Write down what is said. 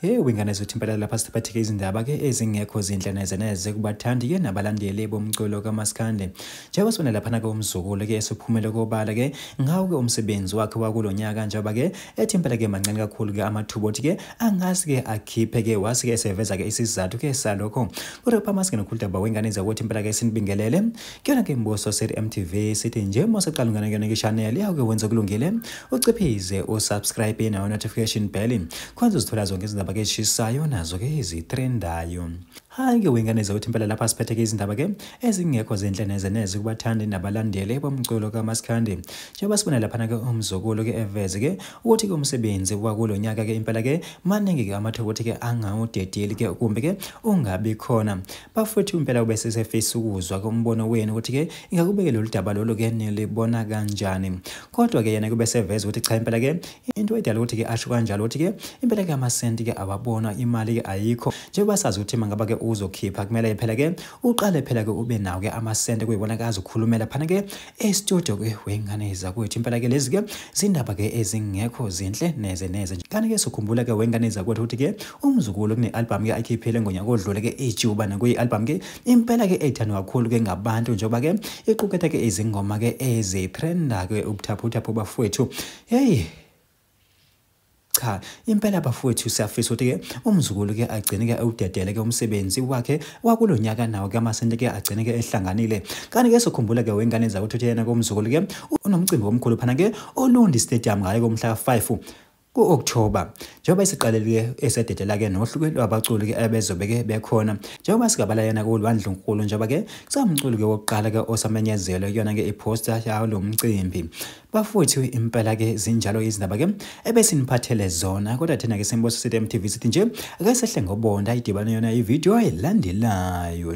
Wingane zethu impela lapha siphatheke izindaba ke ezingekho zinhle neze neze kubathandi ke nabalandeli bomculo kaMaskandi. Njengoba sibona lapha ke umzukulu ke esiphumele kobala ke ngawo ke umsebenzi wakhe wakulonyaka njengoba ke ethi impela ke mancane kakhulu ke amathuba othi ke angasi ke akhiphe ke wasi ke seveza ke isizathu ke salokho. Kodwa maske nokhuludaba wengane zakuthi impela ke sinibingelele kuyona ke imbuso seri MTV sithi nje moseqala ungana kuyona ke channel yawo ke wenza kulungile uciphize usubscribe na notification bell kwanza uzithola zonke izindaba ke eshisayo nazo ke izitrendayo. Hayi ke wengane zakuthi impela lapha siphethe ke izindaba ke ezingekho zinhle neze neze kubathandi nabalandeli bomculo kaMaskandi. Njengoba sibona lapha ke umzukulu ke eveze ke ukuthi ke umsebenzi wakulonyaka ke impela ke maningi ke amathuba othi ke angawudedeli ke kumbe ke ungabi khona. Bafuthu impela ubese sefisa ukuzwa ke umbono wenu ukuthi ke ingakubeke lolu daba lolu ke nilibona kanjani. Kodwa ke yena kube seveza ukuthi cha impela ke into edala ukuthi ke asho kanjalo ukuthi ke impela ke amasenti ke awabona imali ke ayikho. Njengoba sazi ukuthi mangaba ke uzokhipha kumele phela ke uqale phela ke ube nawo ke amasenti kuyibona ke azokhulumela phana ke e-studio ke wengane zakwethu impela ke lezi ke zindaba ke ezingekho zinhle neze neze. Kanti ke sokhumbula ke wengane zakwethu ukuthi ke umzukulu kune album ke akhiphele ngonyaka odlule ke eJuba nakuyi album ke impela ke ethandwa kakhulu ke ngabantu njengoba ke iqukethe ke izingoma ke ezitrenda ke ubuthaphuthaphu bafowethu. Cha impela bafowethu siyafisa ukuthi ke umzukulu ke agcine ke udedele ke umsebenzi wakhe wakulonyaka nawo ke amasenti ke agcine ke ehlanganile. Kanti ke sokhumbula ke wengane zakuthi yena komzukulu ke unomcimbi omkhulu phana ke Olundi Stadium ngayo ngomhla ka5 ku-October. Njengoba isiqaleleke esededela ke nohluke lwabaculi ke abezobe ke bekhona. Njengoba sigabala yena kuLwandle Nkulu njengoba ke samculi ke wokuqala ke osamenyezelo yona ke iposter yawo lo mcimbi. Bafowethu impela ke zinjalo izindaba ke ebesiniphathele zona kodwa thina ke simboso sithi MTV sithi nje ake sehle ngobonda idibana yona ivideo elandelayo.